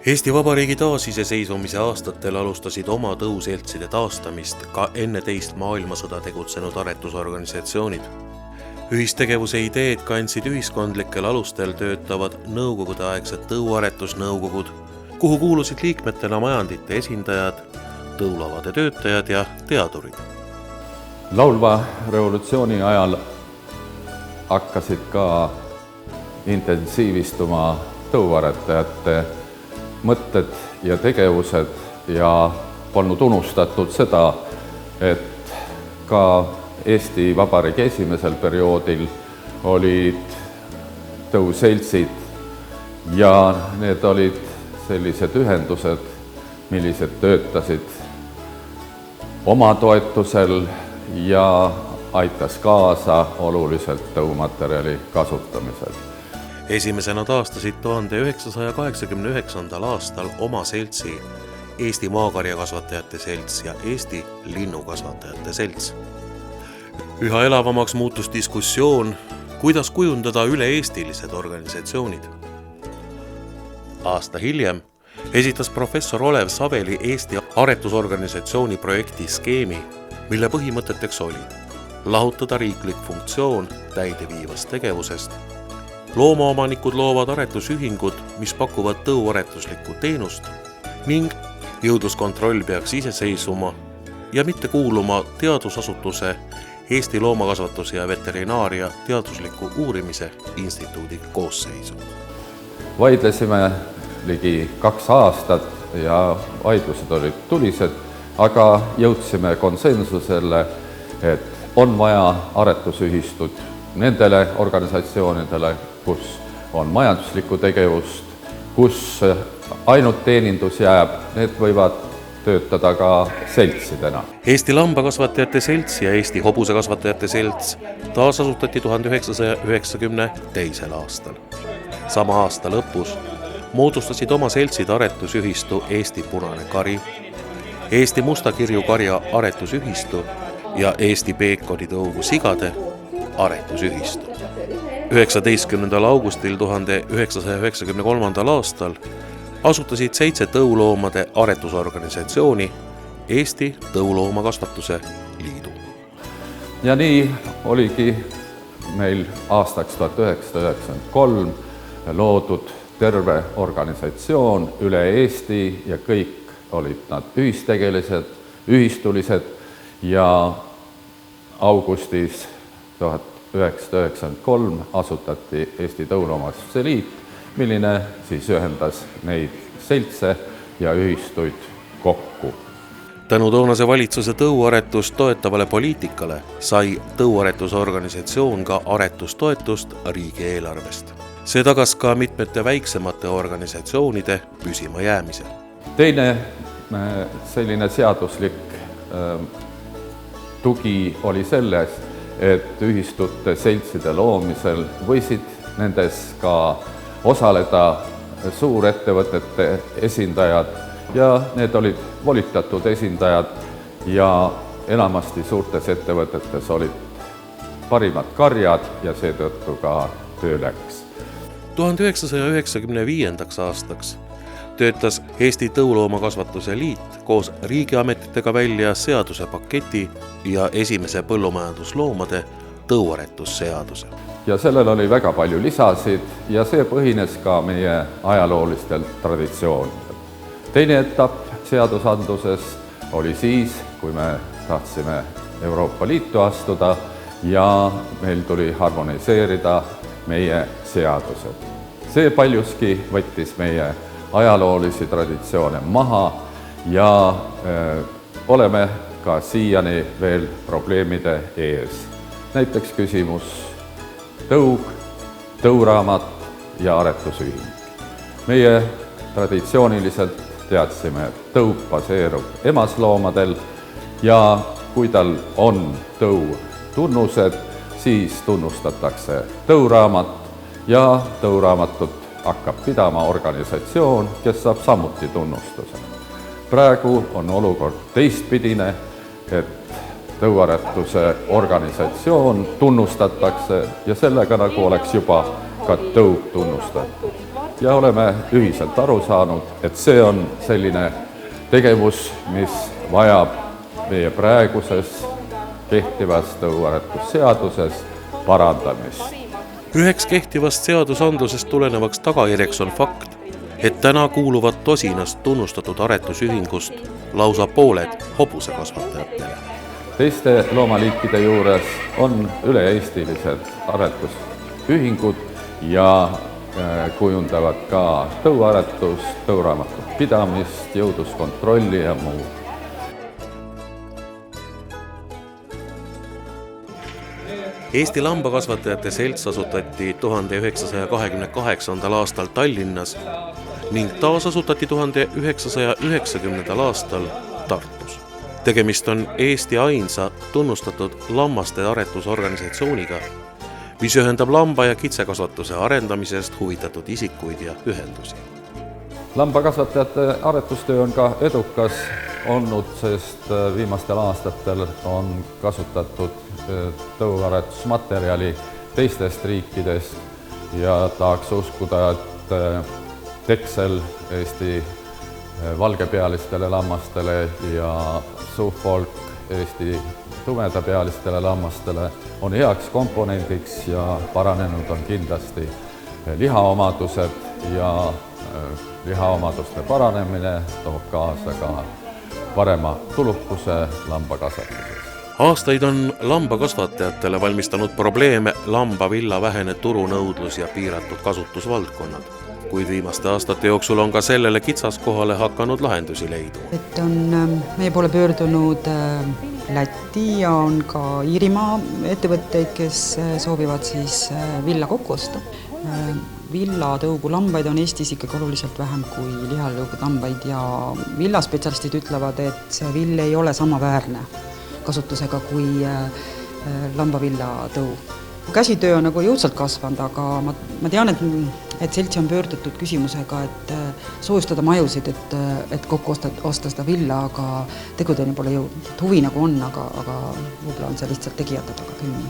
Eesti Vabariigi taasiseseisvumise aastatel alustasid oma tõuseltside taastamist ka enne teist maailmasõda tegutsenud aretusorganisatsioonid. Ühistegevuse ideed kandsid ühiskondlikel alustel töötavad nõukogudeaegsed tõuaretusnõukogud, kuhu kuulusid liikmetena majandite esindajad, tõulavade töötajad ja teadurid. Laulva revolutsiooni ajal hakkasid ka intensiivistuma tõuaretajate mõtted ja tegevused ja polnud unustatud seda, et ka Eesti Vabariigi esimesel perioodil olid tõuseltsid ja need olid sellised ühendused, millised töötasid oma toetusel ja aitas kaasa oluliselt tõumaterjali kasutamisel. Esimesena taastasid 1989. aastal oma seltsi Eesti Maakarjakasvatajate Selts ja Eesti Linnukasvatajate Selts. Üha elavamaks muutus diskussioon, kuidas kujundada üle-eestilised organisatsioonid. Aasta hiljem esitas professor Olev Saveli Eesti aretusorganisatsiooni projekti skeemi, mille põhimõteteks oli lahutada riiklik funktsioon täideviivast tegevusest. Loomaomanikud loovad aretusühingud, mis pakuvad tõuaretuslikku teenust ning jõudluskontroll peaks iseseisvuma ja mitte kuuluma teadusasutuse Eesti Loomakasvatuse ja Veterinaaria teadusliku uurimise instituudi koosseisu. Vaidlesime ligi 2 aastat ja vaidlused olid tulised, aga jõudsime konsensusele, et on vaja aretusühistut nendele organisatsioonidele, kus on majanduslikku tegevust, kus ainult teenindus jääb, need võivad töötada ka seltsidena. Eesti Lambakasvatajate Selts ja Eesti Hobusekasvatajate Selts taasasutati 1992. aastal. Sama aasta lõpus moodustasid oma seltsid aretusühistu Eesti Punane Kari, Eesti Mustakirju karja aretusühistu ja Eesti Peekonitõugu sigade aretusühistu. 19. augustil 1993. aastal asutasid 7 tõuloomade aretusorganisatsiooni Eesti Tõuloomakasvatuse Liidu. Ja nii oligi meil aastaks 1993 loodud terve organisatsioon üle Eesti ja kõik olid nad ühistegelised, ühistulised ja augustis 1993 asutati Eesti Tõuloomakasvatuse Liit, milline siis ühendas neid seltse ja ühistuid kokku. Tänu toonase valitsuse tõuaretust toetavale poliitikale sai tõuaretusorganisatsioon ka aretustoetust riigieelarvest. See tagas ka mitmete väiksemate organisatsioonide püsima jäämisel. Teine selline seaduslik tugi oli selles, et ühistute seltside loomisel võisid nendes ka osaleda suurettevõtete esindajad ja need olid volitatud esindajad ja enamasti suurtes ettevõtetes olid parimad karjad ja seetõttu ka töö läks. 1995. aastaks töötas Eesti Tõuloomakasvatuse Liit koos riigiametitega välja seadusepaketi ja esimese põllumajandusloomade tõuaretusseaduse. Ja sellel oli väga palju lisasid ja see põhines ka meie ajaloolistel traditsioonidel. Teine etapp seadusandluses oli siis, kui me tahtsime Euroopa Liitu astuda ja meil tuli harmoniseerida meie seadused. See paljuski võttis meie ajaloolisi traditsioone maha ja oleme ka siiani veel probleemide ees. Näiteks küsimus tõug, tõuraamat ja aretusühing. Meie traditsiooniliselt teadsime, et tõug baseerub emasloomadel ja kui tal on tõu tunnused, siis tunnustatakse tõuraamat ja tõuraamatut hakkab pidama organisatsioon, kes saab samuti tunnustuse. Praegu on olukord teistpidine, et tõuaretuse organisatsioon tunnustatakse ja sellega nagu oleks juba ka tõug tunnustatud. ja oleme ühiselt aru saanud, et see on selline tegevus, mis vajab meie praeguses kehtivas tõuaretusseaduses parandamist. Üheks kehtivast seadusandlusest tulenevaks tagajärjeks on fakt, et täna kuuluvad tosinast tunnustatud aretusühingust lausa pooled hobusekasvatajatele. Teiste loomaliikide juures on üle-eestilised aretusühingud ja kujundavad ka tõuaretust, tõuraamatut pidamist, jõudluskontrolli ja muu. Eesti Lambakasvatajate Selts asutati 1928. aastal Tallinnas ning taasasutati 1990. aastal Tartus. Tegemist on Eesti ainsa tunnustatud lammaste aretusorganisatsiooniga, mis ühendab lamba- ja kitsekasvatuse arendamisest huvitatud isikuid ja ühendusi. Lambakasvatajate aretustöö on ka edukas olnud, sest viimastel aastatel on kasutatud tõuaretusmaterjali teistest riikidest ja tahaks uskuda, et Texel Eesti valgepealistele lammastele ja Suffolk Eesti tumedapealistele lammastele on heaks komponendiks ja paranenud on kindlasti lihaomadused ja lihaomaduste paranemine toob kaasa ka parema tulukuse lambakasvatuses. Aastaid on lambakasvatajatele valmistanud probleeme lambavilla vähene turunõudlus ja piiratud kasutusvaldkonnad, kuid viimaste aastate jooksul on ka sellele kitsaskohale hakanud lahendusi leiduma. Et on meie poole pöördunud Läti ja on ka Iirimaa ettevõtteid, kes soovivad siis villa kokku osta. Villatõugu lambaid on Eestis ikkagi oluliselt vähem kui lihatõugu lambaid ja villaspetsialistid ütlevad, et see vill ei ole samaväärne kasutusega kui lambavilla tõu. Käsitöö on nagu jõudsalt kasvanud, aga ma tean, et seltsi on pöördutud küsimusega, et soojustada majusid, et kokku osta seda villa, aga tegudeni pole jõudnud. Huvi nagu on, aga võib-olla on see lihtsalt tegijate taga küll nii.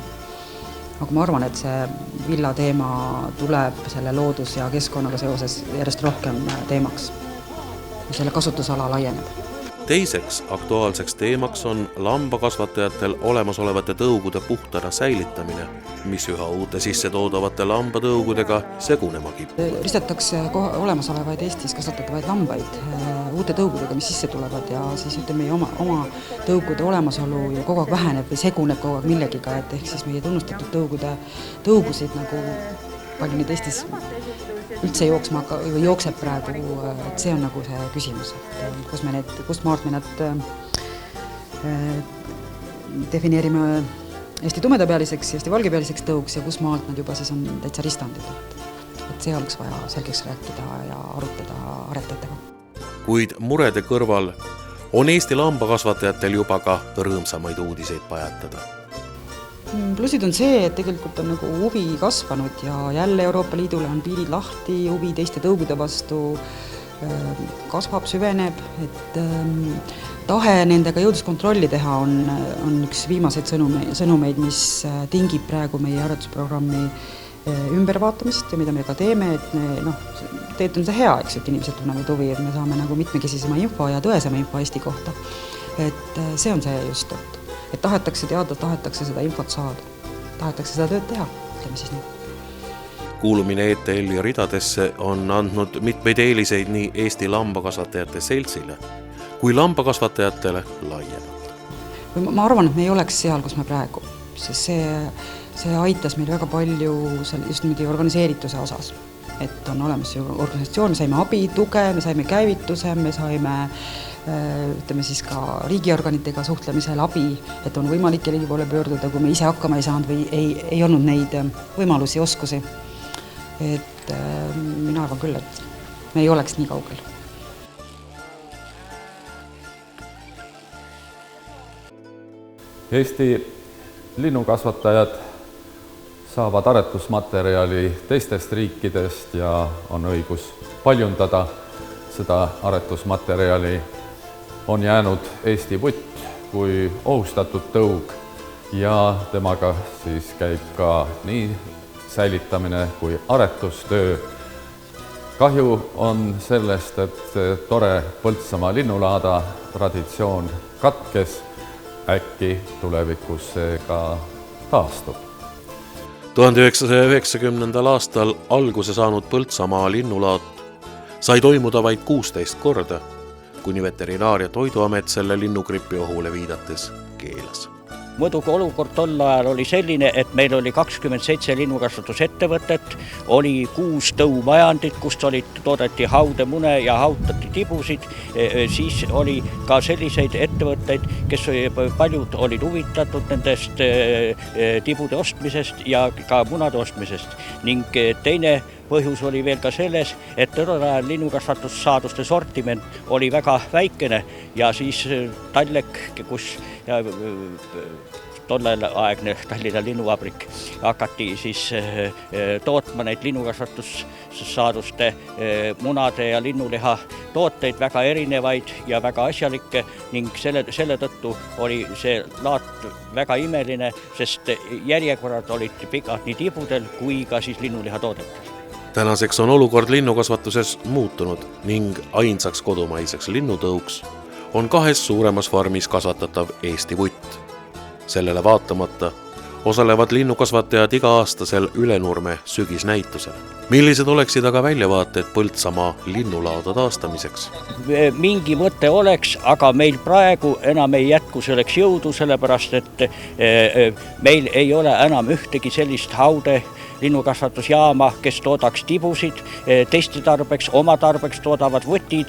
Aga ma arvan, et see villa teema tuleb selle loodus- ja keskkonnaga seoses järjest rohkem teemaks ja selle kasutusala laieneb. Teiseks aktuaalseks teemaks on lambakasvatajatel olemasolevate tõugude puhtana säilitamine, mis üha uute sissetoodavate lambatõugudega segunema kipub. Ristetakse olemasolevaid Eestis kasvatatavaid lambaid uute tõugudega, mis sisse tulevad ja siis meie oma tõugude olemasolu ju kogu aeg väheneb või seguneb kogu aeg millegiga, et ehk siis meie tunnustatud tõugusid nagu palju nüüd Eestis üldse jookseb praegu, et see on nagu see küsimus, et kust maalt me nad defineerime Eesti tumedapealiseks, Eesti valgepealiseks tõuks ja kus maalt nad juba siis on täitsa ristandid. Et see oleks vaja selgeks rääkida ja arutada aretajatega. Kuid murede kõrval on Eesti lambakasvatajatel juba ka rõõmsamaid uudiseid pajatada. Plussid on see, et tegelikult on nagu huvi kasvanud ja jälle Euroopa Liidule on piirid lahti, huvi teiste tõugude vastu kasvab, süveneb, et tahe nendega jõudluskontrolli teha on üks viimaseid sõnumeid, mis tingib praegu meie aretusprogrammi ümbervaatamist ja mida me ka teeme, et tegelikult on see hea, eks, et inimesed tunnevad huvi, et me saame nagu mitmekesisema info ja tõesema info Eesti kohta. Et see on see just, et tahetakse teada, tahetakse seda infot saada, tahetakse seda tööd teha, ütleme siis nii. Kuulumine ETL-i ridadesse on andnud mitmeid eeliseid nii Eesti Lambakasvatajate Seltsile kui lambakasvatajatele laiemalt. Ma arvan, et me ei oleks seal, kus me praegu, sest see aitas meil väga palju just niimoodi organiseerituse osas. Et on olemas organisatsioon, me saime abi, tuge, me saime käivituse, me saime ütleme siis ka riigiorganitega suhtlemisel abi, et on võimalik riigi poole pöörduda, kui me ise hakkama ei saanud või ei olnud neid võimalusi, oskusi. Et mina arvan küll, et me ei oleks nii kaugel. Eesti linnukasvatajad saavad aretusmaterjali teistest riikidest ja on õigus paljundada seda aretusmaterjali. On jäänud Eesti putt kui ohustatud tõug ja temaga siis käib ka nii säilitamine kui aretustöö. kahju on sellest, et tore Põltsamaa linnulaada traditsioon katkes, äkki tulevikus see ka taastub. 1990. aastal alguse saanud Põltsamaa linnulaat sai toimuda vaid 16 korda, kuni Veterinaar- ja Toiduamet selle linnugripi ohule viidates keelas. Muidugi olukord tol ajal oli selline, et meil oli 27 linnukasvatusettevõtet, oli 6 tõumajandit, kust toodeti haudemune ja hautati tibusid. Siis oli ka selliseid ettevõtteid, kes paljud olid huvitatud nendest tibude ostmisest ja ka munade ostmisest. Ning teine põhjus oli veel ka selles, et tollel ajal linnukasvatussaaduste sortiment oli väga väikene ja siis Tallek, kus tollel aegne Tallinna linnuvabrik hakati siis tootma neid linnukasvatussaaduste munade ja linnuliha tooteid väga erinevaid ja väga asjalikke ning selle tõttu oli see laat väga imeline, sest järjekorrad olid pikad nii tibudel kui ka siis linnuliha toodetel. Tänaseks on olukord linnukasvatuses muutunud ning ainsaks kodumaiseks linnutõuks on 2 suuremas farmis kasvatatav Eesti vutt. Sellele vaatamata osalevad linnukasvatajad iga-aastasel Ülenurme sügisnäitusel. Millised oleksid aga väljavaated Põltsamaa linnulaada taastamiseks? Mingi mõte oleks, aga meil praegu enam ei jätku selleks jõudu, sellepärast et meil ei ole enam ühtegi sellist haude linnukasvatusjaama, kes toodaks tibusid teiste tarbeks, oma tarbeks toodavad vutid,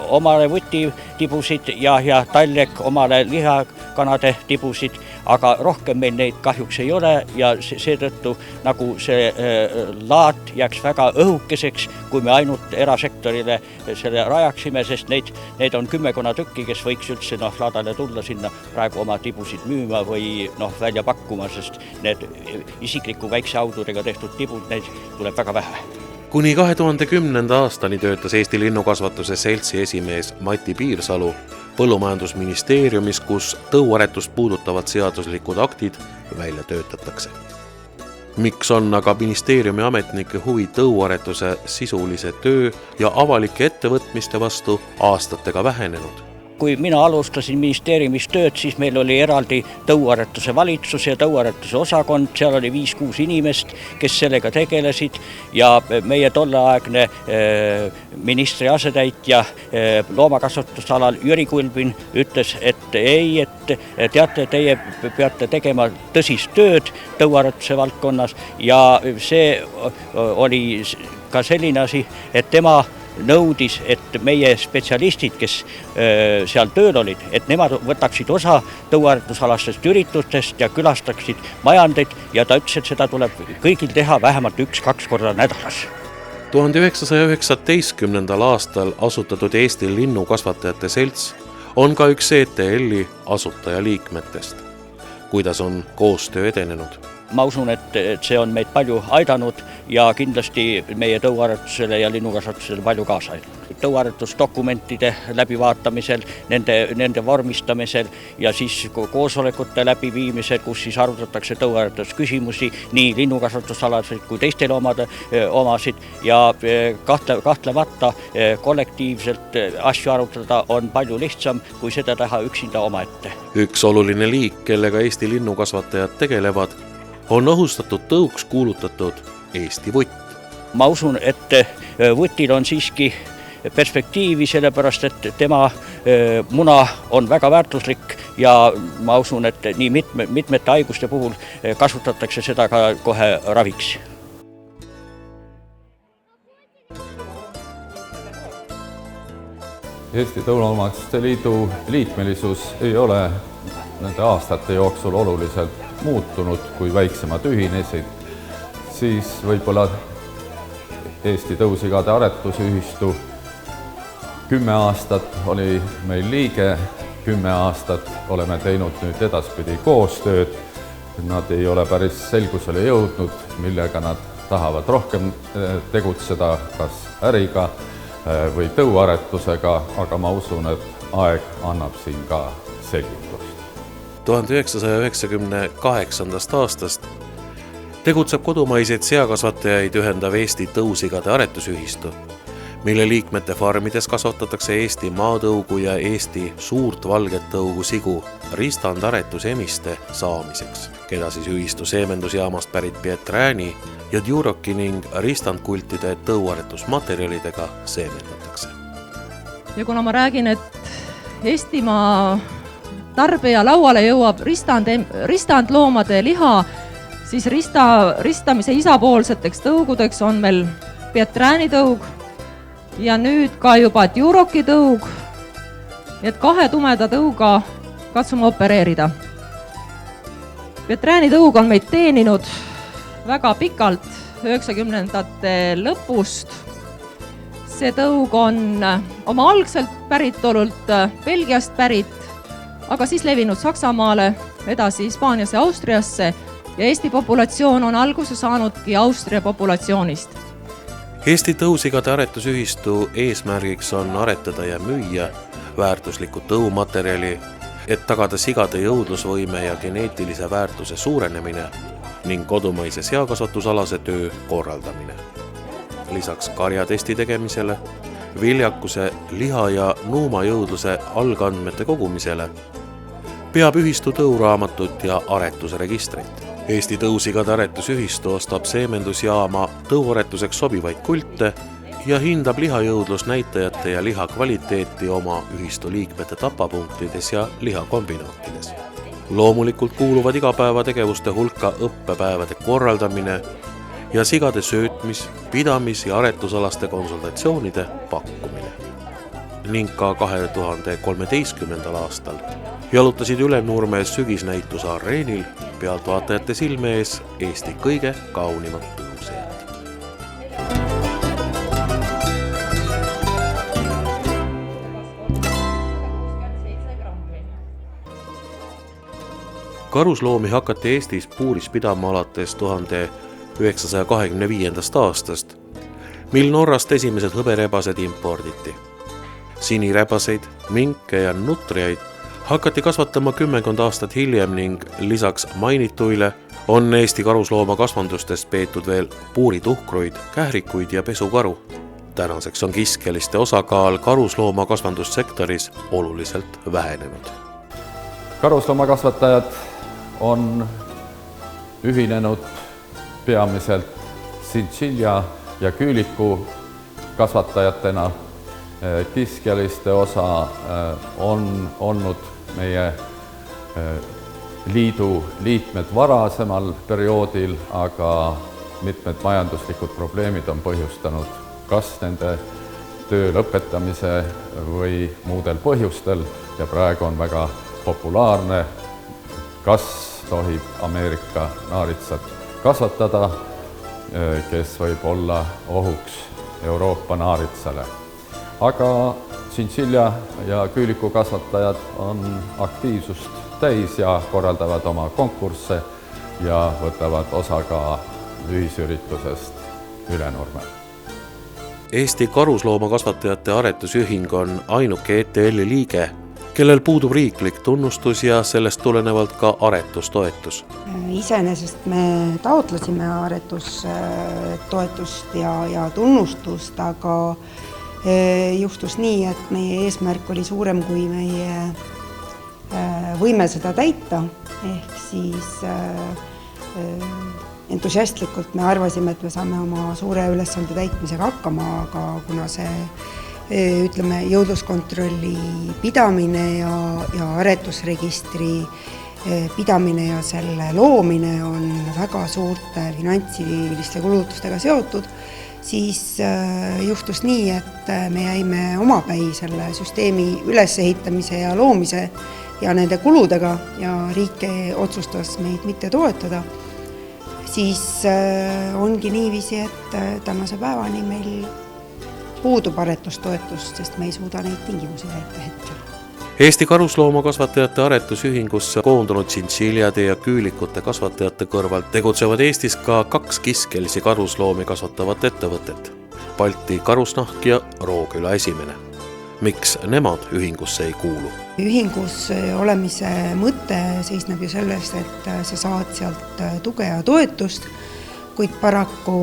omale vuti tibusid ja Tallek omale lihakanade tibusid, aga rohkem meil neid kahjuks ei ole ja seetõttu nagu see laat jääks väga õhukeseks, kui me ainult erasektorile selle rajaksime, sest neid on 10 tükki, kes võiks üldse laadale tulla sinna praegu oma tibusid müüma või välja pakkuma, sest need isikliku väikse aududega tehtud tibud, neid tuleb väga vähe. Kuni 2010. aastani töötas Eesti Linnukasvatuse seltsi esimees Mati Piirsalu Põllumajandusministeeriumis, kus tõuaretust puudutavad seaduslikud aktid välja töötatakse. Miks on aga ministeeriumi ametnike huvi tõuaretuse sisulise töö ja avalike ettevõtmiste vastu aastatega vähenenud? Kui mina alustasin ministeeriumis tööd, siis meil oli eraldi tõuaretuse valitsus ja tõuaretuse osakond, seal oli 5-6 inimest, kes sellega tegelesid ja meie tolleaegne ministri asetäitja loomakasvatusalal Jüri Kulbin ütles, et ei, et teate, teie peate tegema tõsist tööd tõuaretuse valdkonnas ja see oli ka selline asi, et tema nõudis, et meie spetsialistid, kes seal tööl olid, et nemad võtaksid osa tõuaretusalastest üritustest ja külastaksid majandeid ja ta ütles, et seda tuleb kõigil teha vähemalt 1-2 korda nädalas. 1919. aastal asutatud Eesti Linnukasvatajate Selts on ka üks ETL-i asutajaliikmetest. Kuidas on koostöö edenenud? Ma usun, et see on meid palju aidanud ja kindlasti meie tõuaretusele ja linnukasvatusele palju kaasa aidanud. Tõuaretusdokumentide läbivaatamisel, nende vormistamisel ja siis koosolekute läbiviimisel, kus siis arutatakse tõuaretusküsimusi nii linnukasvatusalasid kui teistele omasid ja kahtlemata kollektiivselt asju arutada on palju lihtsam, kui seda teha üksinda omaette. Üks oluline liik, kellega Eesti linnukasvatajad tegelevad, on ohustatud tõuks kuulutatud Eesti vutt. Ma usun, et vutil on siiski perspektiivi, sellepärast et tema muna on väga väärtuslik ja ma usun, et nii mitmete haiguste puhul kasutatakse seda ka kohe raviks. Eesti Tõuloomaatsete Liidu liikmelisus ei ole nende aastate jooksul oluliselt muutunud, kui väiksemad ühinesid, siis võib-olla Eesti Tõusigade Aretusühistu 10 aastat oli meil liige, 10 aastat oleme teinud nüüd edaspidi koostööd. Nad ei ole päris selgusele jõudnud, millega nad tahavad rohkem tegutseda, kas äriga või tõuaretusega, aga ma usun, et aeg annab siin ka selgitust. 1998. aastast tegutseb kodumaiseid seakasvatajaid ühendav Eesti tõusigade aretusühistu, mille liikmete farmides kasvatatakse Eesti maatõugu ja Eesti suurt valget tõugu sigu ristandaretusemiste saamiseks, keda siis ühistu seemendusjaamast pärit Pieträäni ja Djuroki ning ristandkultide tõuaretusmaterjalidega seemendatakse. Ja kuna ma räägin, et Eestimaa tarbija lauale jõuab ristandloomade liha, siis ristamise isapoolseteks tõugudeks on meil Pieträäni tõug ja nüüd ka juba Djuroki tõug, et 2 tumeda tõuga katsume opereerida. Pieträäni tõug on meid teeninud väga pikalt, 90ndate lõpust. See tõug on oma algselt päritolult Belgiast pärit, aga siis levinud Saksamaale, edasi Hispaaniasse ja Austriasse ja Eesti populatsioon on alguse saanudki Austria populatsioonist. Eesti tõusigade aretusühistu eesmärgiks on aretada ja müüa väärtuslikku tõumaterjali, et tagada sigade jõudlusvõime ja geneetilise väärtuse suurenemine ning kodumaise seakasvatusalase töö korraldamine. Lisaks karjatesti tegemisele, viljakuse, liha ja nuumajõudluse algandmete kogumisele peab ühistu tõuraamatut ja aretusregistrit. Eesti tõusigade aretusühistu ostab seemendusjaama tõuaretuseks sobivaid kulte ja hindab lihajõudlusnäitajate ja liha kvaliteeti oma ühistu liikmete tapapunktides ja lihakombinaatides. Loomulikult kuuluvad igapäevategevuste hulka õppepäevade korraldamine ja sigade söötmis-, pidamis- ja aretusalaste konsultatsioonide pakkumine. Ning ka 2013. aastal jalutasid Ülenurme sügisnäituse areenil pealtvaatajate silme ees Eesti kõige kaunimad tõusejad. Karusloomi hakati Eestis puuris pidama alates 1925. aastast, mil Norrast esimesed hõberebased imporditi. Sinirebaseid, minke ja nutriaid hakati kasvatama 10 aastat hiljem ning lisaks mainituile on Eesti karusloomakasvandustes peetud veel puurituhkruid, kährikuid ja pesukaru. Tänaseks on kiskeliste osakaal karusloomakasvandussektoris oluliselt vähenenud. Karusloomakasvatajad on ühinenud peamiselt tšintšilja ja küüliku kasvatajatena. Kiskeliste osa on olnud meie liidu liikmed varasemal perioodil, aga mitmed majanduslikud probleemid on põhjustanud kas nende töö lõpetamise või muudel põhjustel ja praegu on väga populaarne, kas tohib Ameerika naaritsat kasvatada, kes võib olla ohuks Euroopa naaritsale. Aga tšintšilja ja küüliku kasvatajad on aktiivsust täis ja korraldavad oma konkursse ja võtavad osa ka ühisüritusest Ülenurme. Eesti karusloomakasvatajate aretusühing on ainuke ETL-i liige, kellel puudub riiklik tunnustus ja sellest tulenevalt ka aretustoetus. Iseenesest me taotlesime aretustoetust ja tunnustust, aga juhtus nii, et meie eesmärk oli suurem kui meie võime seda täita, ehk siis entusiastlikult me arvasime, et me saame oma suure ülesande täitmisega hakkama, aga kuna see jõudluskontrolli pidamine ja aretusregistri pidamine ja selle loomine on väga suurte finantsiliste kulutustega seotud, siis juhtus nii, et me jäime omapäi selle süsteemi ülesehitamise ja loomise ja nende kuludega ja riik otsustas meid mitte toetada. Siis ongi niiviisi, et tänase päevani meil puudub aretustoetust, sest me ei suuda neid tingimusi täita hetkel. Eesti karusloomakasvatajate aretusühingusse koondunud tšintšiljade ja küülikute kasvatajate kõrvalt tegutsevad Eestis ka 2 kiskelisi karusloomi kasvatavat ettevõtet, Balti Karusnahk ja Rooküla Esimene. Miks nemad ühingusse ei kuulu? Ühingus olemise mõte seisneb ju sellest, et sa saad sealt tuge ja toetust kuid paraku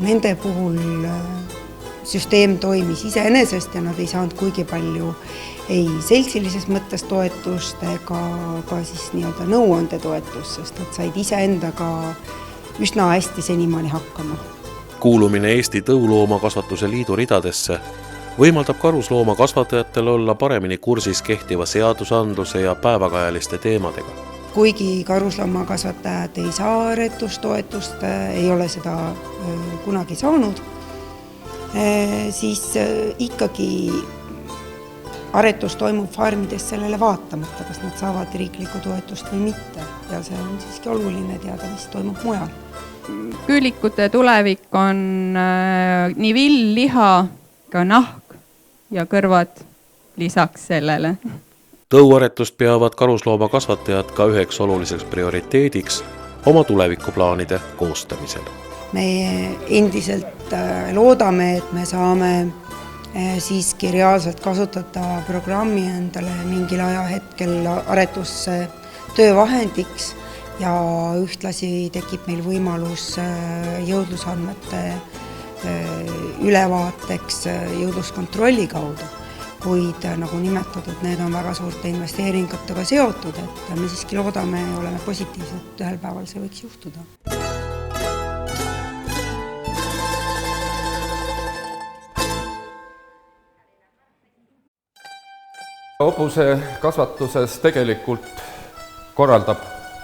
nende puhul süsteem toimis iseenesest ja nad ei saanud kuigi palju ei seltsilises mõttes toetust ega ka siis nii-öelda nõuandetoetust, sest nad said iseendaga üsna hästi senimaani hakkama. Kuulumine Eesti Tõuloomakasvatuse Liidu ridadesse võimaldab karusloomakasvatajatel olla paremini kursis kehtiva seadusandluse ja päevakajaliste teemadega. Kuigi karusloomakasvatajad ei saa aretustoetust, ei ole seda kunagi saanud, siis ikkagi aretus toimub farmides sellele vaatamata, kas nad saavad riiklikku toetust või mitte. Ja see on siiski oluline teada, mis toimub mujal. Küülikute tulevik on nii vill, liha, ka nahk ja kõrvad lisaks sellele. Tõuaretust peavad karusloomakasvatajad ka üheks oluliseks prioriteediks oma tulevikuplaanide koostamisel. Me endiselt loodame, et me saame siiski reaalselt kasutada programmi endale mingil ajahetkel aretusse töövahendiks ja ühtlasi tekib meil võimalus jõudlusandmete ülevaateks jõudluskontrolli kaudu. Kuid nagu nimetatud, need on väga suurte investeeringutega seotud, et me siiski loodame ja oleme positiivsed, et ühel päeval see võiks juhtuda. Hobuse kasvatuses tegelikult korraldab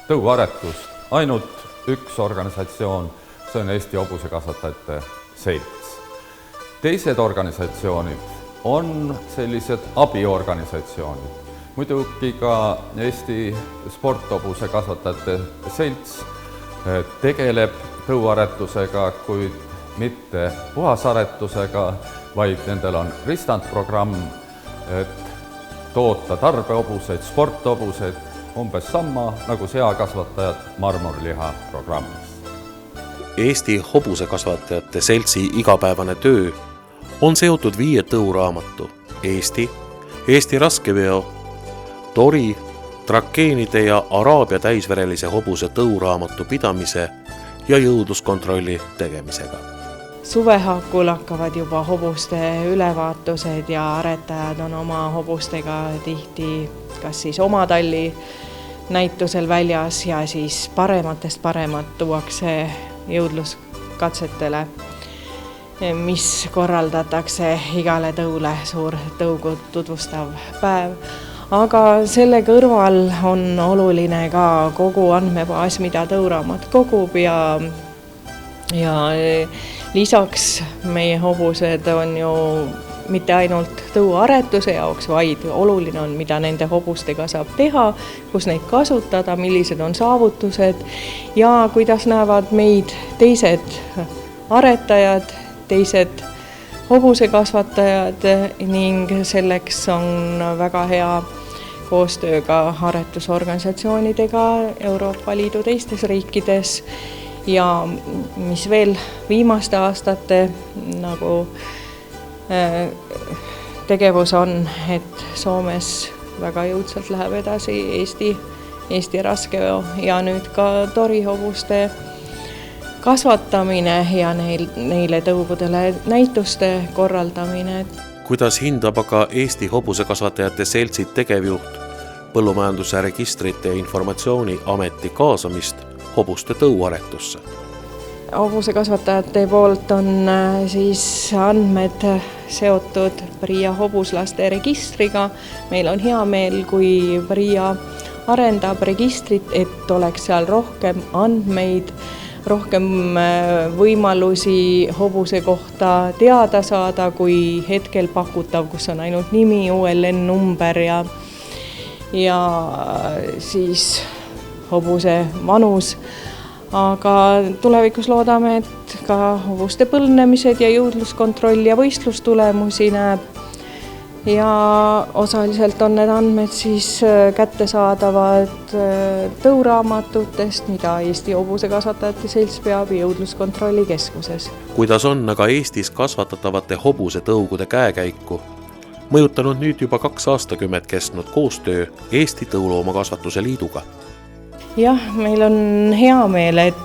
tõuaretust ainult üks organisatsioon, see on Eesti Hobusekasvatajate Selts. Teised organisatsioonid on sellised abiorganisatsioonid. Muidugi ka Eesti Sporthobusekasvatajate Selts tegeleb tõuaretusega, kuid mitte puhasaretusega, vaid nendel on ristandprogramm, et toota tarbehobuseid, sporthobuseid, umbes sama nagu seakasvatajad marmorliha programmis. Eesti Hobusekasvatajate Seltsi igapäevane töö on seotud 5 tõuraamatu Eesti raskeveo, tori, trakeenide ja araabia täisverelise hobuse tõuraamatu pidamise ja jõudluskontrolli tegemisega. Suvehaakul hakkavad juba hobuste ülevaatused ja aretajad on oma hobustega tihti kas siis oma talli näitusel väljas ja siis parematest paremat tuuakse jõudluskatsetele, mis korraldatakse igale tõule suur tõugu tutvustav päev. Aga selle kõrval on oluline ka kogu andmebaas, mida tõuraamat kogub ja lisaks meie hobused on ju mitte ainult tõuaretuse jaoks, vaid oluline on, mida nende hobustega saab teha, kus neid kasutada, millised on saavutused ja kuidas näevad meid teised aretajad, teised hobusekasvatajad ning selleks on väga hea koostööga aretusorganisatsioonidega Euroopa Liidu teistes riikides ja mis veel viimaste aastate nagu tegevus on, et Soomes väga jõudsalt läheb edasi Eesti raskeveo ja nüüd ka torihobuste kasvatamine ja neile tõugudele näituste korraldamine. Kuidas hindab aga Eesti Hobusekasvatajate Seltsi tegevjuht Põllumajanduse Registrite ja Informatsiooni Ameti kaasamist hobuste tõuaretusse? Hobusekasvatajate poolt on siis andmed seotud PRIA hobuslaste registriga. Meil on hea meel, kui PRIA arendab registrit, et oleks seal rohkem andmeid, rohkem võimalusi hobuse kohta teada saada, kui hetkel pakutav, kus on ainult nimi, ULN-number ja siis hobuse vanus. Aga tulevikus loodame, et ka hobuste põlvnemised ja jõudluskontroll ja võistlustulemusi näeb. Ja osaliselt on need andmed siis kättesaadavad tõuraamatutest, mida Eesti Hobusekasvatajate Selts peab jõudluskontrolli keskuses. Kuidas on aga Eestis kasvatatavate hobuse tõugude käekäiku mõjutanud nüüd juba 2 aastakümmet kestnud koostöö Eesti Tõuloomakasvatuse Liiduga? jah, meil on hea meel, et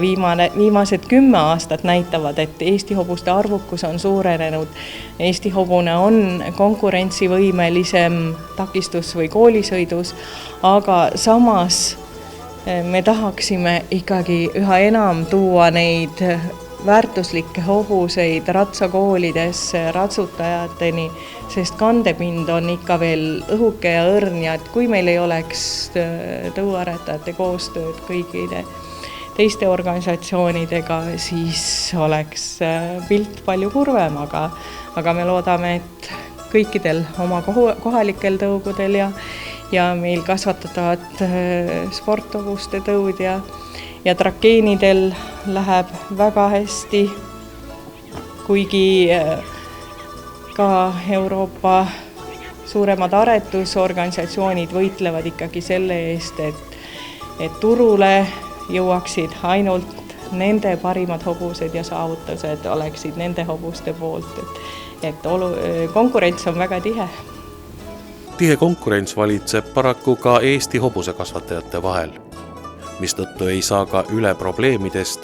viimased 10 aastat näitavad, et Eesti hobuste arvukus on suurenenud. Eesti hobune on konkurentsivõimelisem takistus- või koolisõidus, aga samas me tahaksime ikkagi üha enam tuua neid väärtuslikke hobuseid ratsakoolidesse, ratsutajateni, sest kandepind on ikka veel õhuke ja õrn ja et kui meil ei oleks tõuaretajate koostööd kõigide teiste organisatsioonidega, siis oleks pilt palju kurvem, aga me loodame, et kõikidel oma kohalikel tõugudel ja meil kasvatatavad sporthobuste tõud ja trakeenidel läheb väga hästi, kuigi ka Euroopa suuremad aretusorganisatsioonid võitlevad ikkagi selle eest, et turule jõuaksid ainult nende parimad hobused ja saavutused oleksid nende hobuste poolt, et konkurents on väga tihe. Tihe konkurents valitseb paraku ka Eesti hobusekasvatajate vahel, mistõttu ei saa ka üle probleemidest,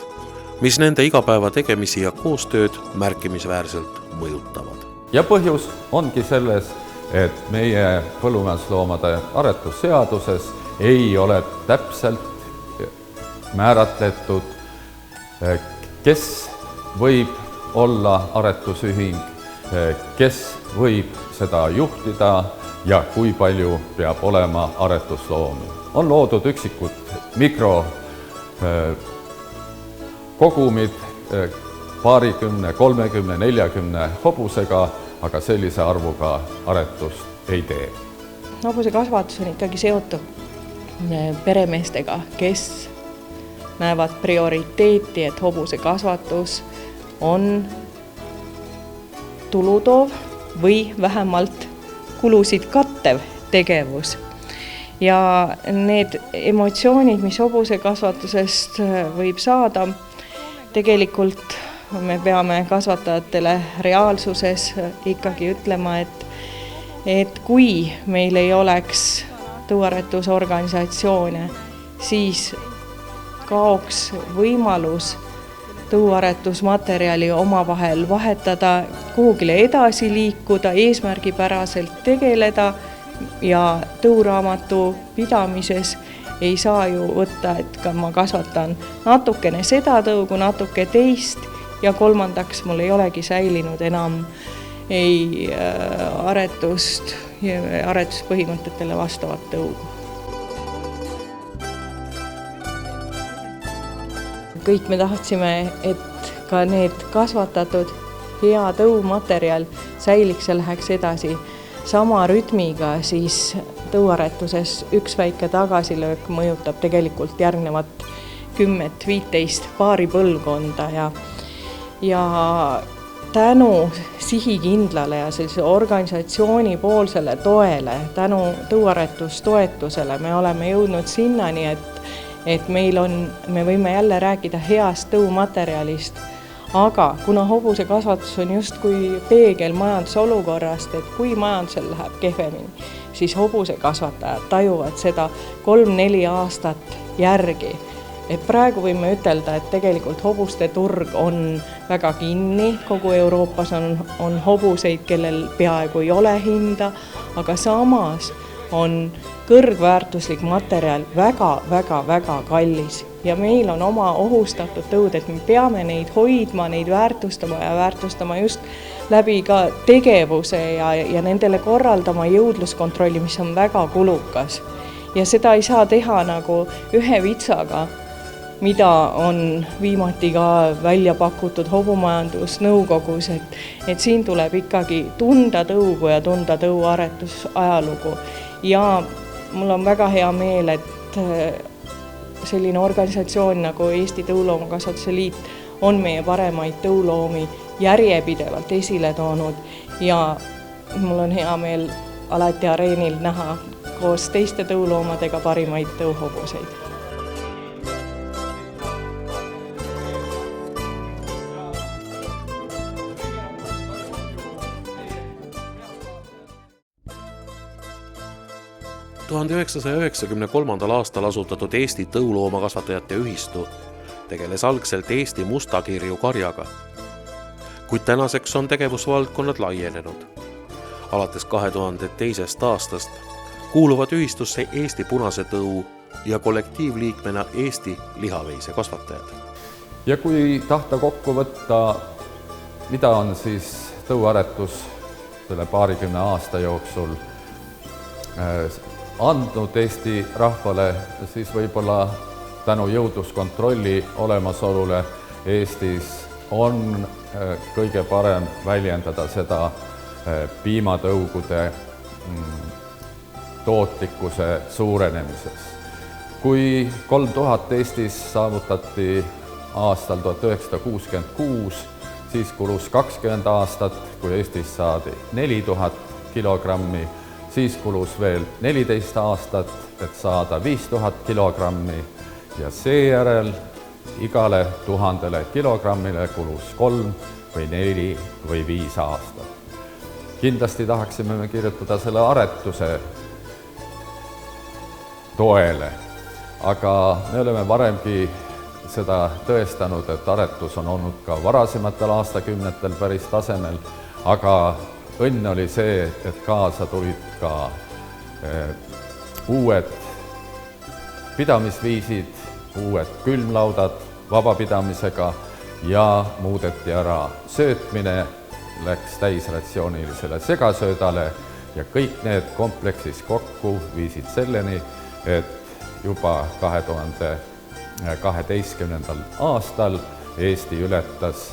mis nende igapäeva tegemisi ja koostööd märkimisväärselt mõjutavad. Ja põhjus ongi selles, et meie põllumajandusloomade aretusseaduses ei ole täpselt määratletud, kes võib olla aretusühing, kes võib seda juhtida ja kui palju peab olema aretusloomi. On loodud üksikud mikrokogumid 20, 30, 40 hobusega, aga sellise arvuga aretust ei tee. Hobusekasvatus on ikkagi seotud peremeestega, kes näevad prioriteeti, et hobusekasvatus on tulutoov või vähemalt kulusid kattev tegevus. Ja need emotsioonid, mis hobusekasvatusest võib saada, tegelikult me peame kasvatajatele reaalsuses ikkagi ütlema, et kui meil ei oleks tõuaretusorganisatsioone, siis kaoks võimalus tõuaretusmaterjali omavahel vahetada, kuhugile edasi liikuda, eesmärgipäraselt tegeleda ja tõuraamatu pidamises ei saa ju võtta, et ma kasvatan natukene seda tõugu, natuke teist ja kolmandaks mul ei olegi säilinud enam ei aretust ja aretuspõhimõtetele vastavat tõugu. Kõik me tahtsime, et ka need kasvatatud hea tõumaterjal säiliks ja läheks edasi sama rütmiga, siis tõuaretuses üks väike tagasilöök mõjutab tegelikult järgnevat 10-15 paari põlvkonda ja tänu sihikindlale ja sellise organisatsiooni poolsele toele, tänu tõuaretustoetusele me oleme jõudnud sinnani, et me võime jälle rääkida heast tõumaterjalist, aga kuna hobusekasvatus on justkui peegel majandusolukorrast, et kui majandusel läheb kehvemini, siis hobusekasvatajad tajuvad seda 3-4 aastat järgi. Et praegu võime ütelda, et tegelikult hobuste turg on väga kinni, kogu Euroopas on hobuseid, kellel peaaegu ei ole hinda, aga samas on kõrgväärtuslik materjal väga kallis ja meil on oma ohustatud tõud, et me peame neid hoidma, neid väärtustama ja väärtustama just läbi ka tegevuse ja nendele korraldama jõudluskontrolli, mis on väga kulukas. Ja seda ei saa teha nagu ühe vitsaga, mida on viimati ka välja pakutud hobumajandusnõukogus, et siin tuleb ikkagi tunda tõugu ja tunda tõuaretusajalugu. Ja mul on väga hea meel, et selline organisatsioon nagu Eesti Tõuloomakasvatuse Liit on meie paremaid tõuloomi järjepidevalt esile toonud ja mul on hea meel alati areenil näha koos teiste tõuloomadega parimaid tõuhobuseid. 1993. aastal asutatud Eesti Tõuloomakasvatajate Ühistu tegeles algselt Eesti mustakirju karjaga, kuid tänaseks on tegevusvaldkonnad laienenud. Alates 2002. aastast kuuluvad ühistusse Eesti Punase Tõu ja kollektiivliikmena Eesti lihaveise kasvatajad. Ja kui tahta kokku võtta, mida on siis tõuaretus selle paarikümne aasta jooksul andnud Eesti rahvale, siis võib-olla tänu jõudluskontrolli olemasolule Eestis on kõige parem väljendada seda piimatõugude tootlikkuse suurenemises. Kui 3000 Eestis saavutati aastal 1966, siis kulus 20 aastat, kui Eestis saadi 4000 kilogrammi, siis kulus veel 14 aastat, et saada 5000 kilogrammi ja seejärel igale 1000 kilogrammile kulus 3 või 4 või 5 aastat. Kindlasti tahaksime me kirjutada selle aretuse toele, aga me oleme varemgi seda tõestanud, et aretus on olnud ka varasematel aastakümnetel päris tasemel, aga õnn oli see, et kaasa tulid ka uued pidamisviisid, uued külmlaudad vabapidamisega ja muudeti ära söötmine, läks täisratsioonilisele segasöödale ja kõik need kompleksis kokku viisid selleni, et juba 2012. aastal Eesti ületas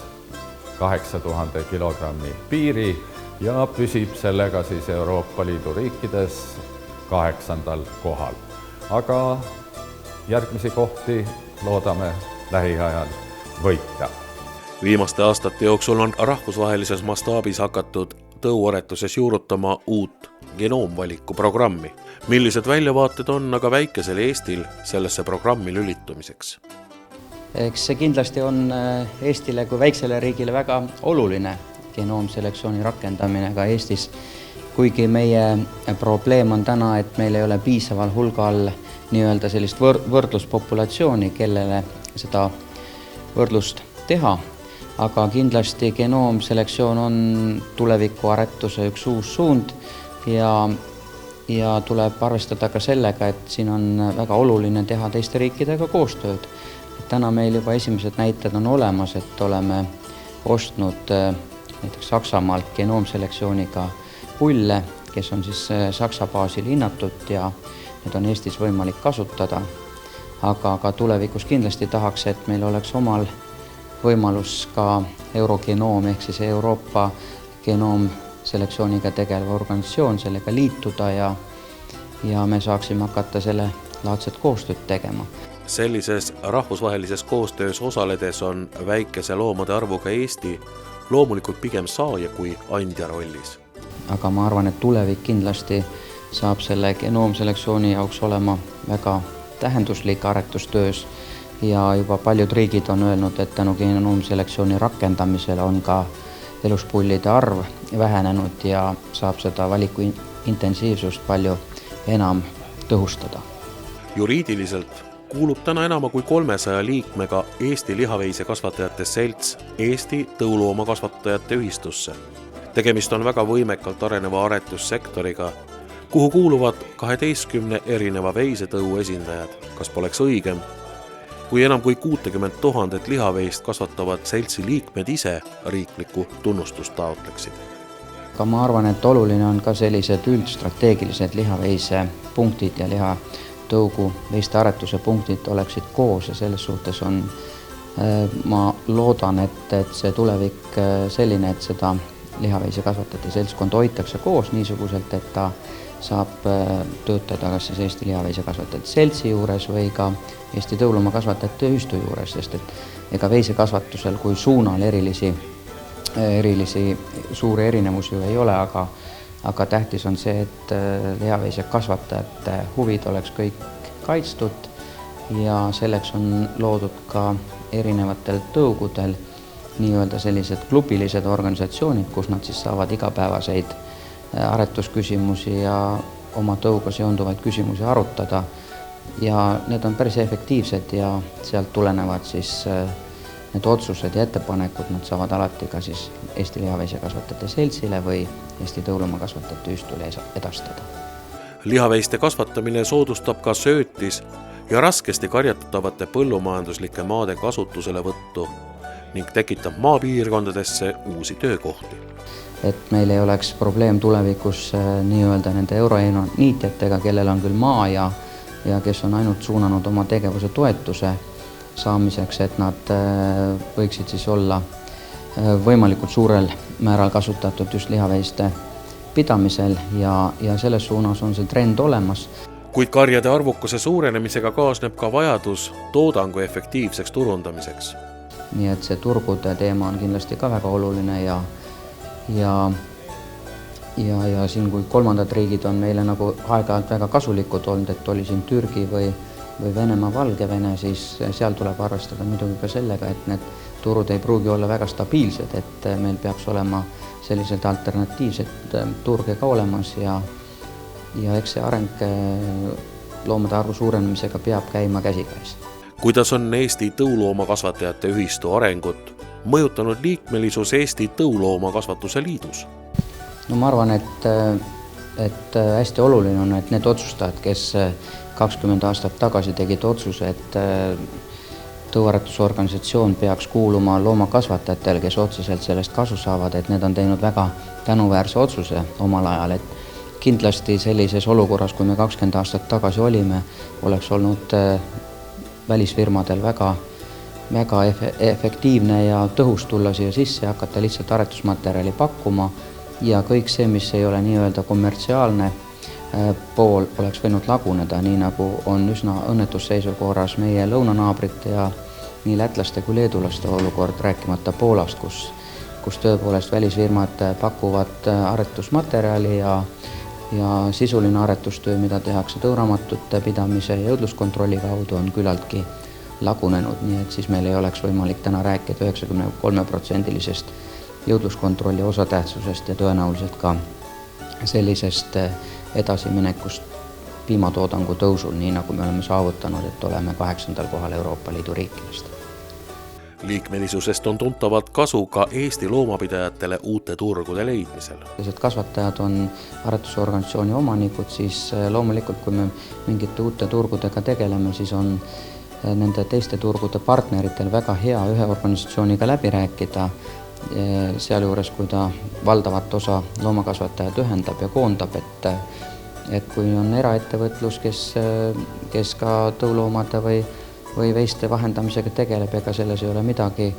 8000 kilogrammi piiri ja püsib sellega siis Euroopa Liidu riikides 8. kohal. Aga järgmisi kohti loodame lähiajal võita. Viimaste aastate jooksul on rahvusvahelises mastaabis hakatud tõuaretuses juurutama uut genoomvaliku programmi. Millised väljavaated on aga väikesel Eestil sellesse programmi lülitumiseks? Eks see kindlasti on Eestile kui väiksele riigile väga oluline genoomselektsiooni rakendamine ka Eestis, kuigi meie probleem on täna, et meil ei ole piisaval hulgal nii-öelda sellist võrdluspopulatsiooni, kellele seda võrdlust teha, aga kindlasti genoomselektsioon on tulevikuaretuse üks uus suund ja tuleb arvestada ka sellega, et siin on väga oluline teha teiste riikidega koostööd. Täna meil juba esimesed näited on olemas, et oleme ostnud näiteks Saksamaalt genoomselektsiooniga pulle, kes on siis Saksa baasil hinnatud ja need on Eestis võimalik kasutada. Aga ka tulevikus kindlasti tahaks, et meil oleks omal võimalus ka Eurogenoom ehk siis Euroopa genoomselektsiooniga tegelev organisatsioon sellega liituda ja me saaksime hakata selle laadset koostööd tegema. Sellises rahvusvahelises koostöös osaledes on väikese loomade arvuga Eesti loomulikult pigem saaja kui andja rollis. Aga ma arvan, et tulevik kindlasti saab selle genoomselektsiooni jaoks olema väga tähenduslik aretustöös ja juba paljud riigid on öelnud, et tänu genoomselektsiooni rakendamisele on ka eluspullide arv vähenenud ja saab seda valiku intensiivsust palju enam tõhustada. Juriidiliselt kuulub täna enama kui 300 liikmega Eesti lihaveise kasvatajate selts Eesti Tõuloomakasvatajate Ühistusse. Tegemist on väga võimekalt areneva aretussektoriga, kuhu kuuluvad 12 erineva veisetõu esindajad. Kas poleks õigem, kui enam kui 60 000 lihaveist kasvatavad seltsi liikmed ise riiklikku tunnustust taotleksid? Aga ma arvan, et oluline on ka sellised üldstrateegilised lihaveise punktid ja lihatõugu veiste aretuse punktid oleksid koos ja selles suhtes on, ma loodan, et see tulevik selline, et seda lihaveise kasvatajate seltskond hoitakse koos niisuguselt, et ta saab töötada kas siis Eesti lihaveise kasvatajate seltsi juures või ka Eesti Tõuloomakasvatajate Ühistu juures, sest et ega veisekasvatusel kui suunal erilisi suuri erinevusi ju ei ole, aga tähtis on see, et lihaveise kasvatajate huvid oleks kõik kaitstud ja selleks on loodud ka erinevatel tõugudel nii-öelda sellised klubilised organisatsioonid, kus nad siis saavad igapäevaseid aretusküsimusi ja oma tõuga seonduvaid küsimusi arutada ja need on päris efektiivsed ja sealt tulenevad siis need otsused ja ettepanekud, nad saavad alati ka siis Eesti Lihaveisekasvatajate Seltsile või Eesti Tõuloomakasvatajate Ühistule edastada. Lihaveiste kasvatamine soodustab ka söötis ja raskesti karjatatavate põllumajanduslike maade kasutuselevõttu ning tekitab maapiirkondadesse uusi töökohti. Et meil ei oleks probleem tulevikus nii-öelda nende euroeniitjatega, kellel on küll maa ja kes on ainult suunanud oma tegevuse toetuse saamiseks, et nad võiksid siis olla võimalikult suurel määral kasutatud just lihaveiste pidamisel ja selles suunas on see trend olemas. Kuid karjade arvukuse suurenemisega kaasneb ka vajadus toodangu efektiivseks turundamiseks. Nii et see turgude teema on kindlasti ka väga oluline ja siin, kui kolmandad riigid on meile nagu aeg-ajalt väga kasulikud olnud, et oli siin Türgi või Venemaa, Valgevene, siis seal tuleb arvestada muidugi ka sellega, et need turud ei pruugi olla väga stabiilsed, et meil peaks olema sellised alternatiivsed turge ka olemas ja eks see areng loomade arvu suurenemisega peab käima käsikäis. Kuidas on Eesti Tõuloomakasvatajate Ühistu arengut mõjutanud liikmelisus Eesti Tõuloomakasvatuse Liidus? No ma arvan, et hästi oluline on, et need otsustajad, kes 20 aastat tagasi tegid otsuse, et tõuaretusorganisatsioon peaks kuuluma loomakasvatajatele, kes otseselt sellest kasu saavad, et need on teinud väga tänuväärse otsuse omal ajal, et kindlasti sellises olukorras, kui me 20 aastat tagasi olime, oleks olnud välisfirmadel väga efektiivne ja tõhus tulla siia sisse ja hakata lihtsalt aretusmaterjali pakkuma ja kõik see, mis ei ole nii-öelda kommertsiaalne pool, oleks võinud laguneda, nii nagu on üsna õnnetusseisukorras meie lõunanaabrite ja nii lätlaste kui leedulaste olukord, rääkimata Poolast, kus tõepoolest välisfirmad pakuvad aretusmaterjali ja sisuline aretustöö, mida tehakse tõuramatute pidamise ja jõudluskontrolli kaudu, on küllaltki lagunenud, nii et siis meil ei oleks võimalik täna rääkida 93%-lisest jõudluskontrolli osatähtsusest ja tõenäoliselt ka sellisest edasiminekust piimatoodangu tõusul, nii nagu me oleme saavutanud, et oleme 8. kohal Euroopa Liidu riikidest. Liikmelisusest on tuntavalt kasu ka Eesti loomapidajatele uute turgude leidmisel. Kasvatajad on aretusorganisatsiooni omanikud, siis loomulikult, kui me mingite uute turgudega tegeleme, siis on nende teiste turgude partneritel väga hea ühe organisatsiooniga läbi rääkida, sealjuures, kui ta valdavat osa loomakasvatajad ühendab ja koondab, et kui on eraettevõtlus, kes ka tõuloomade või veiste vahendamisega tegeleb, ega selles ei ole midagi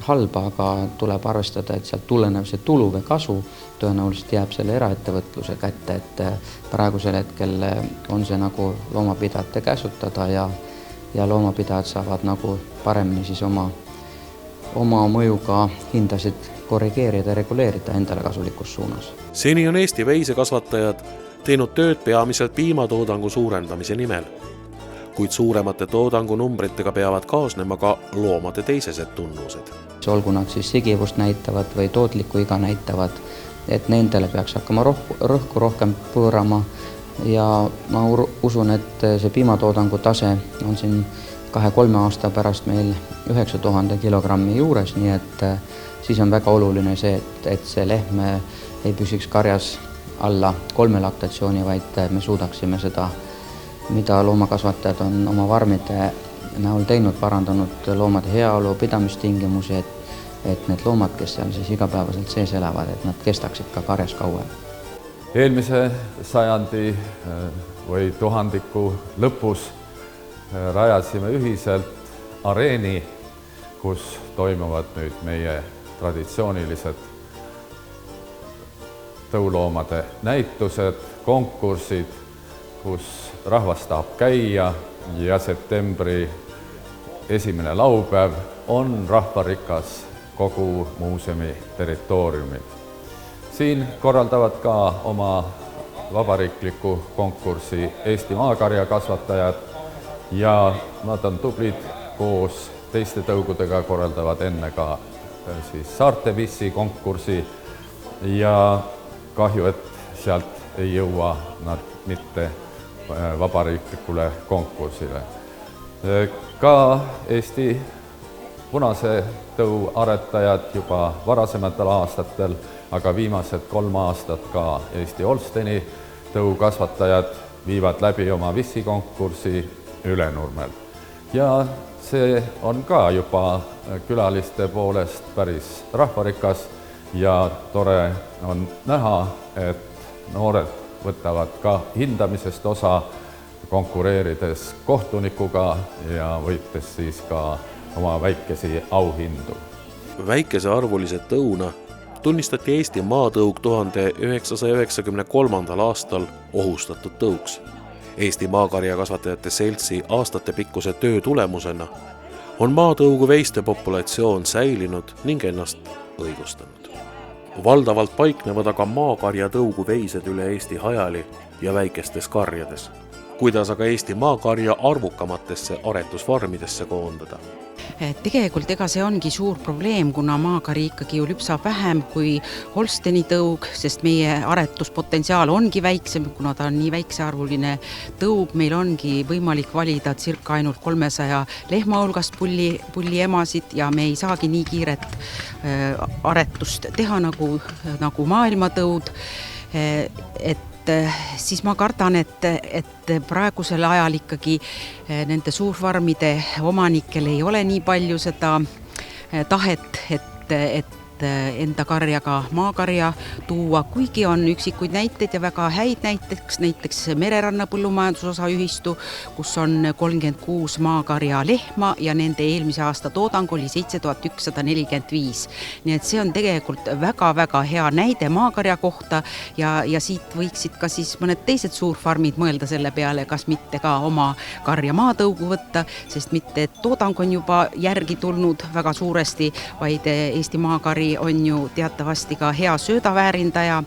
halba, aga tuleb arvestada, et sealt tulenev see tulu või kasu tõenäoliselt jääb selle eraettevõtluse kätte, et praegusel hetkel on see nagu loomapidajate käsutada ja loomapidajad saavad nagu paremini siis oma mõjuga hindasid korrigeerida ja reguleerida endale kasulikus suunas. Seni on Eesti veisekasvatajad teinud tööd peamiselt piimatoodangu suurendamise nimel, kuid suuremate toodangunumbritega peavad kaasnema ka loomade teisesed tunnused. Olgu nad siis sigivust näitavad või tootlikku iga näitavad, et nendele peaks hakkama rõhku rohkem pöörama ja ma usun, et see piimatoodangu tase on siin 2-3 aasta pärast meil 9000 kilogrammi juures, nii et siis on väga oluline see, et see lehm ei püsiks karjas alla 3 laktatsiooni, vaid me suudaksime seda, mida loomakasvatajad on oma varmide näol teinud, parandanud loomade heaolu, pidamistingimusi, et need loomad, kes seal siis igapäevaselt sees elavad, et nad kestaksid ka karjas kauem. Eelmise sajandi või tuhandiku lõpus rajasime ühiselt areeni, kus toimuvad nüüd meie traditsioonilised tõuloomade näitused, konkursid, kus rahvas tahab käia ja septembri 1. laupäev on rahvarikas kogu muuseumi territooriumil. Siin korraldavad ka oma vabariikliku konkursi Eesti maakarjakasvatajad ja nad on tublid, koos teiste tõugudega korraldavad enne ka siis Saarte-Vissi konkursi ja kahju, et sealt ei jõua nad mitte vabariiklikule konkursile. Ka Eesti punase tõu aretajad juba varasematel aastatel, aga viimased 3 aastat ka Eesti Holsteini tõukasvatajad viivad läbi oma vissikonkursi Ülenurmel. Ja see on ka juba külaliste poolest päris rahvarikas ja tore on näha, et noored võtavad ka hindamisest osa, konkureerides kohtunikuga ja võites siis ka oma väikesi auhindu. Väikesearvulise tõuna tunnistati Eesti maatõug 1993. aastal ohustatud tõuks. Eesti maakarjakasvatajate seltsi aastatepikkuse töö tulemusena on maatõugu veiste populatsioon säilinud ning ennast õigustanud. Valdavalt paiknevad aga maakarjatõugu veised üle Eesti hajali ja väikestes karjades. Kuidas aga Eesti maakarja arvukamatesse aretusfarmidesse koondada? Tegelikult ega see ongi suur probleem, kuna maakari ikkagi ju lüpsab vähem kui Holsteini tõug, sest meie aretuspotentsiaal ongi väiksem, kuna ta on nii väiksearvuline tõug, meil ongi võimalik valida circa ainult 300 lehma hulgast pulli emasid ja me ei saagi nii kiiret aretust teha nagu maailmatõud, siis ma kardan, et praegusel ajal ikkagi nende suurfarmide omanikel ei ole nii palju seda tahet, et enda karjaga maakarja tuua, kuigi on üksikuid näiteid ja väga häid näiteks Mereranna põllumajandusosaühistu, kus on 36 maakarja lehma ja nende eelmise aasta toodang oli 7145. Nii et see on tegelikult väga-väga hea näide maakarja kohta ja siit võiksid ka siis mõned teised suurfarmid mõelda selle peale, kas mitte ka oma karja maatõugu võtta, sest mitte toodang on juba järgi tulnud väga suuresti, vaid Eesti maakari on ju teatavasti ka hea söödaväärindaja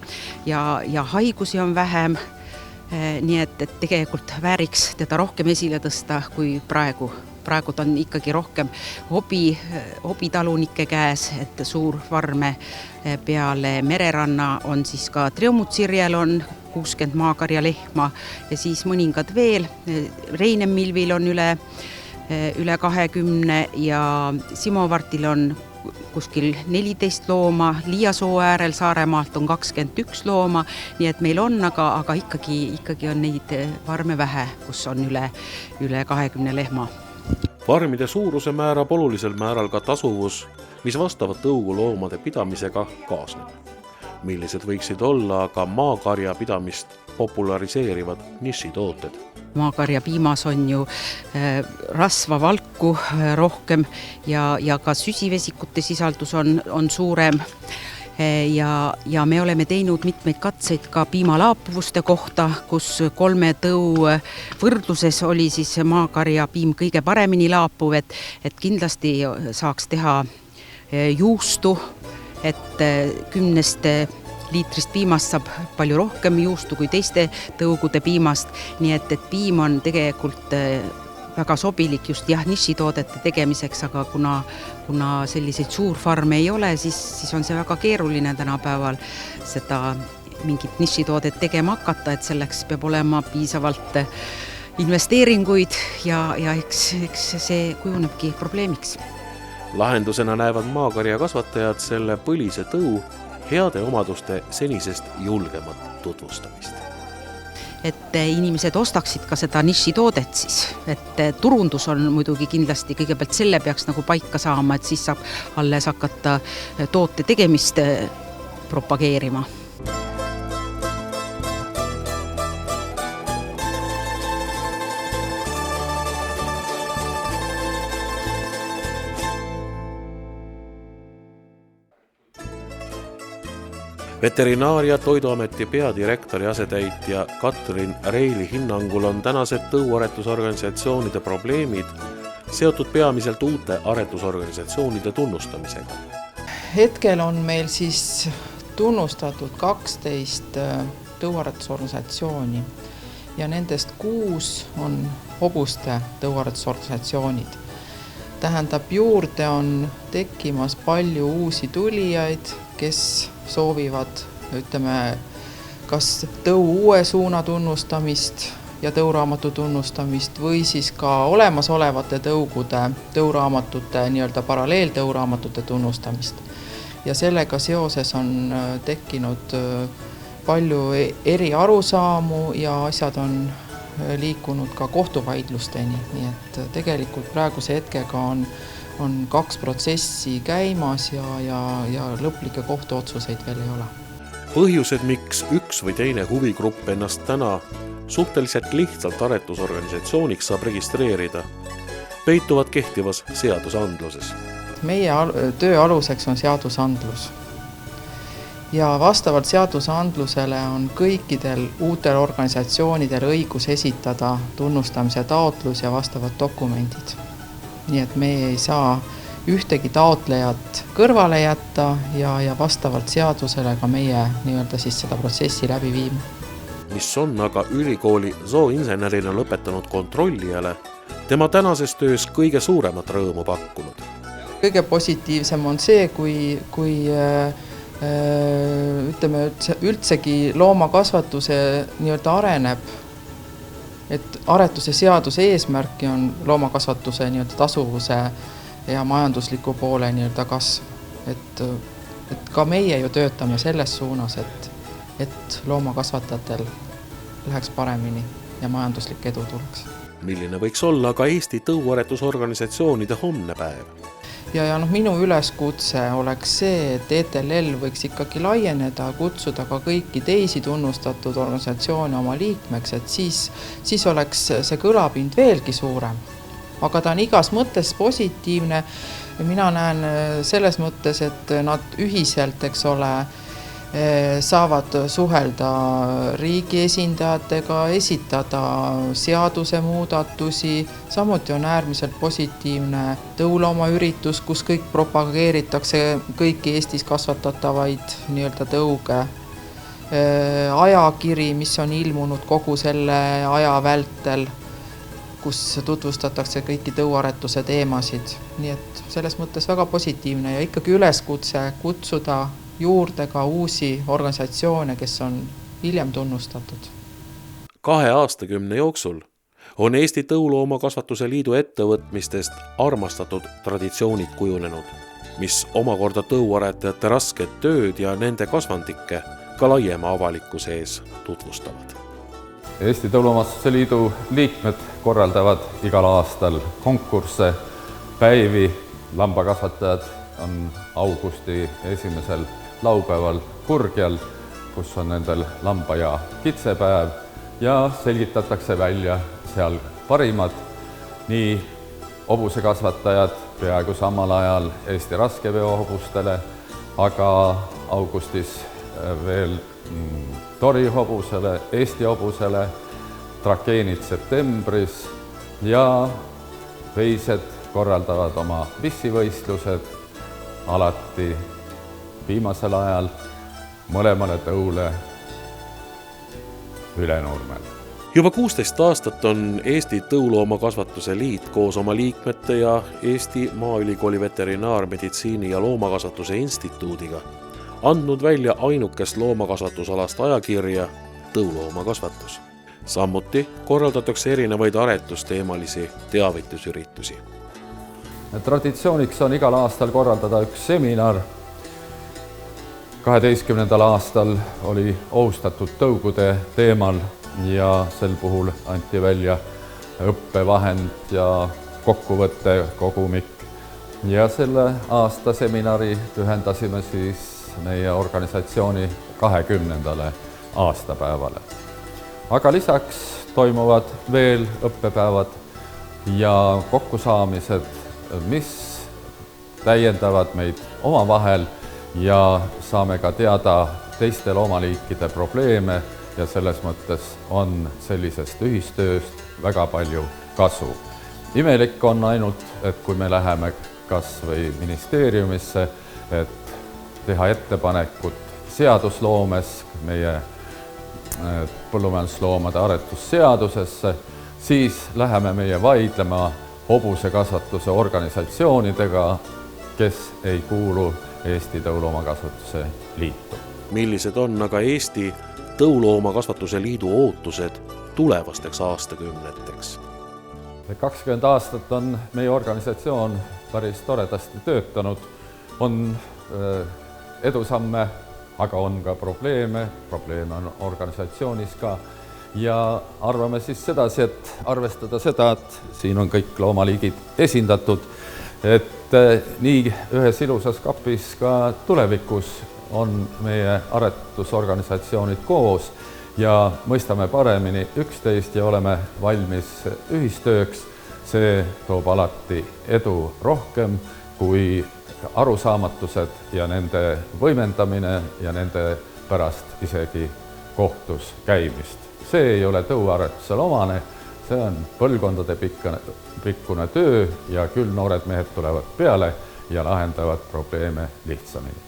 ja haigusi on vähem, nii et tegelikult vääriks teda rohkem esile tõsta kui praegu. Praegu on ikkagi rohkem hobitalunike käes, et suurfarme peale Mereranna on siis ka Triumutsirjel on 60 maakarja lehma ja siis mõningad veel. Reinemilvil on üle 20 ja Simovartil on kuskil 14 looma, Liiasoo äärel Saaremaalt on 21 looma, nii et meil on, aga ikkagi on neid farme vähe, kus on üle 20 lehma. Farmide suuruse määrab olulisel määral ka tasuvus, mis vastavad tõuguloomade pidamisega kaasneb. Millised võiksid olla aga maakarja pidamist populariseerivad nišitooted? Maakarja piimas on ju rasvavalku rohkem ja ka süsivesikute sisaldus on suurem. Ja me oleme teinud mitmeid katseid ka piimalaapuvuste kohta, kus 3 tõu võrdluses oli siis maakarja piim kõige paremini laapuv, et kindlasti saaks teha juustu, et 10 liitrist piimast saab palju rohkem juustu kui teiste tõugude piimast, nii et piim on tegelikult väga sobilik just nišitoodete tegemiseks, aga kuna selliseid suurfarme ei ole, siis on see väga keeruline tänapäeval seda mingit nišitoodet tegema hakata, et selleks peab olema piisavalt investeeringuid ja eks see kujunebki probleemiks. Lahendusena näevad maakarja kasvatajad selle põlise tõu heade omaduste senisest julgemat tutvustamist. Et inimesed ostaksid ka seda nišitoodet siis, et turundus on muidugi kindlasti kõigepealt selle peaks nagu paika saama, et siis saab alles hakata toote tegemist propageerima. Veterinaaria Toiduameti peadirektori asetäitja Katrin Reili hinnangul on tänased tõuaretusorganisatsioonide probleemid seotud peamiselt uute aretusorganisatsioonide tunnustamisega. Hetkel on meil siis tunnustatud 12 tõuaretusorganisatsiooni ja nendest 6 on hobuste tõuaretusorganisatsioonid. Tähendab, juurde on tekkimas palju uusi tulijaid, kes soovivad, kas tõu uue suuna tunnustamist ja tõuraamatu tunnustamist või siis ka olemasolevate tõuraamatute, nii-öelda paralleeltõuraamatute tunnustamist. Ja sellega seoses on tekkinud palju eri arusaamu ja asjad on liikunud ka kohtuvaidlusteni, nii et tegelikult praeguse hetkega on 2 protsessi käimas ja lõplikke kohtuotsuseid veel ei ole. Põhjused, miks üks või teine huvigrupp ennast täna suhteliselt lihtsalt aretusorganisatsiooniks saab registreerida, peituvad kehtivas seadusandluses. Meie töö aluseks on seadusandlus. Ja vastavalt seadusandlusele on kõikidel uutel organisatsioonidel õigus esitada tunnustamise taotlus ja vastavad dokumendid. Nii et me ei saa ühtegi taotlejat kõrvale jätta ja vastavalt seadusele ka meie nii-öelda siis seda protsessi läbi viima. Mis on aga ülikooli zooinsenerina lõpetanud kontrollijale tema tänases töös kõige suuremat rõõmu pakkunud. Kõige positiivsem on see, kui ütleme, üldsegi loomakasvatuse nii-öelda areneb, et aretuse seaduse eesmärki on loomakasvatuse nii-öelda tasuvuse ja majandusliku poole nii-öelda kasv. Et ka meie ju töötame selles suunas, et loomakasvatajatel läheks paremini ja majanduslik edu tuleks. Milline võiks olla ka Eesti tõuaretusorganisatsioonide homne päev? Ja minu üleskutse oleks see, et ETLL võiks ikkagi laieneda, kutsuda ka kõiki teisi tunnustatud organisatsioone oma liikmeks, et siis oleks see kõlapind veelgi suurem. Aga ta on igas mõttes positiivne. Mina näen selles mõttes, et nad ühiselt, eks ole, saavad suhelda riigi esindajatega, esitada seadusemuudatusi. Samuti on äärmiselt positiivne tõuloomaüritus, kus kõik propageeritakse kõiki Eestis kasvatatavaid nii-öelda tõuge. Ajakiri, mis on ilmunud kogu selle aja vältel, kus tutvustatakse kõiki tõuaretuse teemasid. Nii et selles mõttes väga positiivne ja ikkagi üleskutse kutsuda juurde ka uusi organisatsioone, kes on hiljem tunnustatud. 2 aastakümne jooksul on Eesti Tõuloomakasvatuse Liidu ettevõtmistest armastatud traditsioonid kujunenud, mis omakorda tõuaretajate rasket tööd ja nende kasvandikke ka laiema avalikkuse ees tutvustavad. Eesti Tõuloomakasvatuse Liidu liikmed korraldavad igal aastal konkursse, päevi, lambakasvatajad on augusti 1. laupäeval Kurgjal, kus on nendel lamba- ja kitsepäev ja selgitatakse välja seal parimad, nii hobusekasvatajad peaaegu samal ajal Eesti raskeveohobustele, aga augustis veel Tori hobusele, Eesti hobusele, trakeenid septembris ja veised korraldavad oma vissivõistlused alati viimasel ajal mõlemale tõule Ülenurmel. Juba 16 aastat on Eesti Tõuloomakasvatuse Liit koos oma liikmete ja Eesti Maaülikooli veterinaarmeditsiini ja loomakasvatuse instituudiga andnud välja ainukest loomakasvatusalast ajakirja Tõuloomakasvatus. Samuti korraldatakse erinevaid aretusteemalisi teavitusüritusi. Traditsiooniks on igal aastal korraldada üks seminar. 12. aastal oli ohustatud tõugude teemal ja sel puhul anti välja õppevahend ja kokkuvõtte kogumik. Ja selle aasta seminari pühendasime siis meie organisatsiooni 20. aastapäevale. Aga lisaks toimuvad veel õppepäevad ja kokkusaamised, mis täiendavad meid omavahel ja saame ka teada teiste loomaliikide probleeme ja selles mõttes on sellisest ühistööst väga palju kasu. Imelik on ainult, et kui me läheme kas või ministeeriumisse, et teha ettepanekut seadusloomes, meie põllumajandusloomade aretusseadusesse, siis läheme meie vaidlema hobusekasvatuse organisatsioonidega, kes ei kuulu Eesti Tõuloomakasvatuse Liitu. Millised on aga Eesti Tõuloomakasvatuse Liidu ootused tulevasteks aastakümneteks? 20 aastat on meie organisatsioon päris toredasti töötanud, on edusamme, aga on ka probleeme on organisatsioonis ka ja arvame siis sedasi, et arvestada seda, et siin on kõik loomaliigid esindatud, et nii ühes ilusas kapis ka tulevikus on meie aretusorganisatsioonid koos ja mõistame paremini üksteist ja oleme valmis ühistööks. See toob alati edu rohkem kui arusaamatused ja nende võimendamine ja nende pärast isegi kohtus käimist. See ei ole tõuaretusele omane, see on põlvkondade pikkune töö ja küll noored mehed tulevad peale ja lahendavad probleeme lihtsamini.